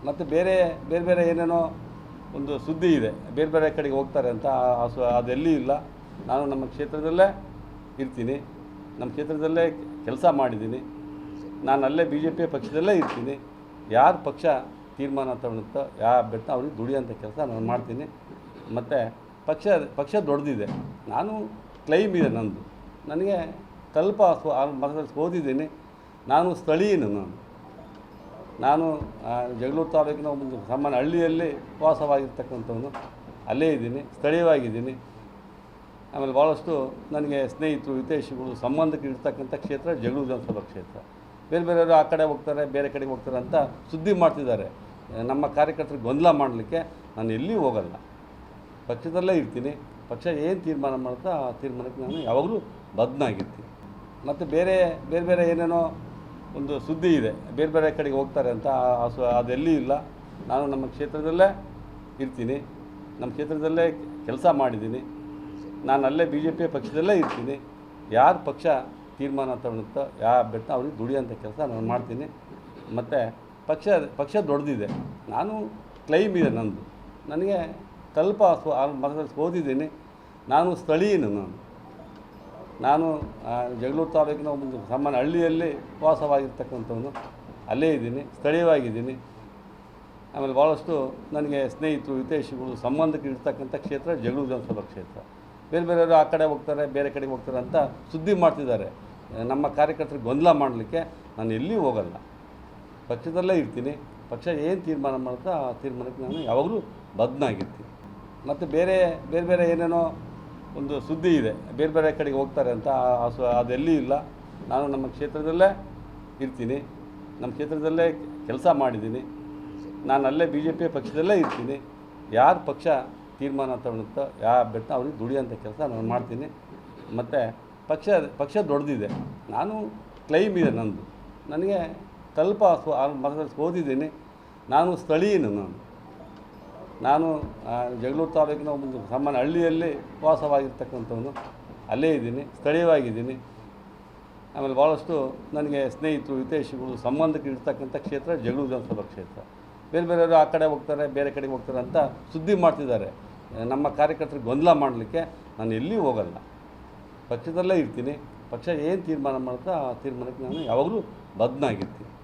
ಮತ್ತು ಬೇರೆ ಬೇರೆ ಬೇರೆ ಏನೇನೋ ಒಂದು ಸುದ್ದಿ ಇದೆ, ಬೇರೆ ಬೇರೆ ಕಡೆಗೆ ಹೋಗ್ತಾರೆ ಅಂತ. ಅದೆಲ್ಲೂ ಇಲ್ಲ. ನಾನು ನಮ್ಮ ಕ್ಷೇತ್ರದಲ್ಲೇ ಇರ್ತೀನಿ, ನಮ್ಮ ಕ್ಷೇತ್ರದಲ್ಲೇ ಕೆಲಸ ಮಾಡಿದ್ದೀನಿ. ನಾನು ಅಲ್ಲೇ BJP ಪಕ್ಷದಲ್ಲೇ ಇರ್ತೀನಿ. ಯಾರು ಪಕ್ಷ ತೀರ್ಮಾನ ತಗೊಳುತ್ತೋ ಯಾವ ಅಭ್ಯರ್ಥಿ ಅವ್ರಿಗೆ ದುಡಿಯೋಂಥ ಕೆಲಸ ನಾನು ಮಾಡ್ತೀನಿ. ಮತ್ತು ಪಕ್ಷ ದೊಡ್ಡದಿದೆ. ನಾನು ಕ್ಲೈಮ್ ಇದೆ ನಂದು, ನನಗೆ ಸ್ವಲ್ಪ ಓದಿದ್ದೀನಿ. ನಾನು ಸ್ಥಳೀಯನು. ನಾನು ಜಗಳೂರು ತಾಲೂಕಿನ ಒಂದು ಸಾಮಾನ್ಯ ಹಳ್ಳಿಯಲ್ಲಿ ವಾಸವಾಗಿರ್ತಕ್ಕಂಥವನು. ಅಲ್ಲೇ ಇದ್ದೀನಿ, ಸ್ಥಳೀಯವಾಗಿದ್ದೀನಿ. ಆಮೇಲೆ ಭಾಳಷ್ಟು ನನಗೆ ಸ್ನೇಹಿತರು, ಹಿತೈಷಿಗಳು, ಸಂಬಂಧಕ್ಕೆ ಇರ್ತಕ್ಕಂಥ ಕ್ಷೇತ್ರ ಜಗಳೂರು ವಿಧಾನಸಭಾ ಕ್ಷೇತ್ರ. ಬೇರೆ ಬೇರೆಯವರು ಆ ಕಡೆ ಹೋಗ್ತಾರೆ, ಬೇರೆ ಕಡೆಗೆ ಹೋಗ್ತಾರೆ ಅಂತ ಸುದ್ದಿ ಮಾಡ್ತಿದ್ದಾರೆ. ನಮ್ಮ ಕಾರ್ಯಕರ್ತರಿಗೆ ಗೊಂದಲ ಮಾಡಲಿಕ್ಕೆ ನಾನು ಎಲ್ಲಿಯೂ ಹೋಗಲ್ಲ, ಪಕ್ಷದಲ್ಲೇ ಇರ್ತೀನಿ. ಪಕ್ಷ ಏನು ತೀರ್ಮಾನ ಮಾಡುತ್ತೋ ಆ ತೀರ್ಮಾನಕ್ಕೆ ನಾನು ಯಾವಾಗಲೂ ಬದ್ಧನಾಗಿರ್ತೀನಿ. ಮತ್ತು ಬೇರೆ ಬೇರೆ ಬೇರೆ ಏನೇನೋ ಒಂದು ಸುದ್ದಿ ಇದೆ, ಬೇರೆ ಬೇರೆ ಕಡೆಗೆ ಹೋಗ್ತಾರೆ ಅಂತ. ಅದೆಲ್ಲೂ ಇಲ್ಲ. ನಾನು ನಮ್ಮ ಕ್ಷೇತ್ರದಲ್ಲೇ ಇರ್ತೀನಿ, ನಮ್ಮ ಕ್ಷೇತ್ರದಲ್ಲೇ ಕೆಲಸ ಮಾಡಿದ್ದೀನಿ. ನಾನು ಅಲ್ಲೇ BJP ಪಕ್ಷದಲ್ಲೇ ಇರ್ತೀನಿ. ಯಾರು ಪಕ್ಷ ತೀರ್ಮಾನ ತಗೊಳುತ್ತೋ ಯಾವ ಅಭ್ಯರ್ಥಿ ಅವ್ರಿಗೆ ದುಡಿಯೋಂಥ ಕೆಲಸ ನಾನು ಮಾಡ್ತೀನಿ. ಮತ್ತು ಪಕ್ಷ ದೊಡ್ಡದಿದೆ. ನಾನು ಕ್ಲೈಮ್ ಇದೆ ನಂದು, ನನಗೆ ಸ್ವಲ್ಪ ಓದಿದ್ದೀನಿ. ನಾನು ಸ್ಥಳೀಯನು. ನಾನು ಜಗಳೂರು ತಾಲೂಕಿನ ಒಂದು ಸಾಮಾನ್ಯ ಹಳ್ಳಿಯಲ್ಲಿ ವಾಸವಾಗಿರ್ತಕ್ಕಂಥವನು. ಅಲ್ಲೇ ಇದ್ದೀನಿ, ಸ್ಥಳೀಯವಾಗಿದ್ದೀನಿ. ಆಮೇಲೆ ಭಾಳಷ್ಟು ನನಗೆ ಸ್ನೇಹಿತರು, ಹಿತೈಷಿಗಳು, ಸಂಬಂಧಕ್ಕೆ ಇರ್ತಕ್ಕಂಥ ಕ್ಷೇತ್ರ ಜಗಳೂರು ವಿಧಾನಸಭಾ ಕ್ಷೇತ್ರ. ಬೇರೆ ಬೇರೆಯವರು ಆ ಕಡೆ ಹೋಗ್ತಾರೆ, ಬೇರೆ ಕಡೆಗೆ ಹೋಗ್ತಾರೆ ಅಂತ ಸುದ್ದಿ ಮಾಡ್ತಿದ್ದಾರೆ. ನಮ್ಮ ಕಾರ್ಯಕರ್ತರಿಗೆ ಗೊಂದಲ ಮಾಡಲಿಕ್ಕೆ ನಾನು ಎಲ್ಲಿಯೂ ಹೋಗಲ್ಲ, ಪಕ್ಷದಲ್ಲೇ ಇರ್ತೀನಿ. ಪಕ್ಷ ಏನು ತೀರ್ಮಾನ ಮಾಡುತ್ತೋ ಆ ತೀರ್ಮಾನಕ್ಕೆ ನಾನು ಯಾವಾಗಲೂ ಬದ್ಧನಾಗಿರ್ತೀನಿ. ಮತ್ತು ಬೇರೆ ಬೇರೆ ಬೇರೆ ಏನೇನೋ ಒಂದು ಸುದ್ದಿ ಇದೆ, ಬೇರೆ ಬೇರೆ ಕಡೆಗೆ ಹೋಗ್ತಾರೆ ಅಂತ. ಅದೆಲ್ಲೂ ಇಲ್ಲ. ನಾನು ನಮ್ಮ ಕ್ಷೇತ್ರದಲ್ಲೇ ಇರ್ತೀನಿ, ನಮ್ಮ ಕ್ಷೇತ್ರದಲ್ಲೇ ಕೆಲಸ ಮಾಡಿದ್ದೀನಿ. ನಾನು ಅಲ್ಲೇ BJP ಪಕ್ಷದಲ್ಲೇ ಇರ್ತೀನಿ. ಯಾರು ಪಕ್ಷ ತೀರ್ಮಾನ ತಗೊಳುತ್ತೋ ಯಾವ ಅಭ್ಯರ್ಥಿ ಅವ್ರಿಗೆ ದುಡಿಯೋಂಥ ಕೆಲಸ ನಾನು ಮಾಡ್ತೀನಿ. ಮತ್ತು ಪಕ್ಷ ದೊಡ್ಡದಿದೆ. ನಾನು ಕ್ಲೈಮ್ ಇದೆ ನಂದು, ನನಗೆ ಸ್ವಲ್ಪ ಓದಿದ್ದೀನಿ. ನಾನು ಸ್ಥಳೀಯನು. ನಾನು ಜಗಳೂರು ತಾಲೂಕಿನ ಒಂದು ಸಾಮಾನ್ಯ ಹಳ್ಳಿಯಲ್ಲಿ ವಾಸವಾಗಿರ್ತಕ್ಕಂಥವನು. ಅಲ್ಲೇ ಇದ್ದೀನಿ, ಸ್ಥಳೀಯವಾಗಿದ್ದೀನಿ. ಆಮೇಲೆ ಭಾಳಷ್ಟು ನನಗೆ ಸ್ನೇಹಿತರು, ಹಿತೈಷಿಗಳು, ಸಂಬಂಧಕ್ಕೆ ಇರ್ತಕ್ಕಂಥ ಕ್ಷೇತ್ರ ಜಗಳೂರು ವಿಧಾನಸಭಾ ಕ್ಷೇತ್ರ. ಬೇರೆ ಬೇರೆಯವರು ಆ ಕಡೆ ಹೋಗ್ತಾರೆ, ಬೇರೆ ಕಡೆಗೆ ಹೋಗ್ತಾರೆ ಅಂತ ಸುದ್ದಿ ಮಾಡ್ತಿದ್ದಾರೆ. ನಮ್ಮ ಕಾರ್ಯಕರ್ತರಿಗೆ ಗೊಂದಲ ಮಾಡಲಿಕ್ಕೆ ನಾನು ಎಲ್ಲಿಯೂ ಹೋಗಲ್ಲ, ಪಕ್ಷದಲ್ಲೇ ಇರ್ತೀನಿ. ಪಕ್ಷ ಏನು ತೀರ್ಮಾನ ಮಾಡುತ್ತೋ ಆ ತೀರ್ಮಾನಕ್ಕೆ ನಾನು ಯಾವಾಗಲೂ ಬದ್ಧನಾಗಿರ್ತೀನಿ.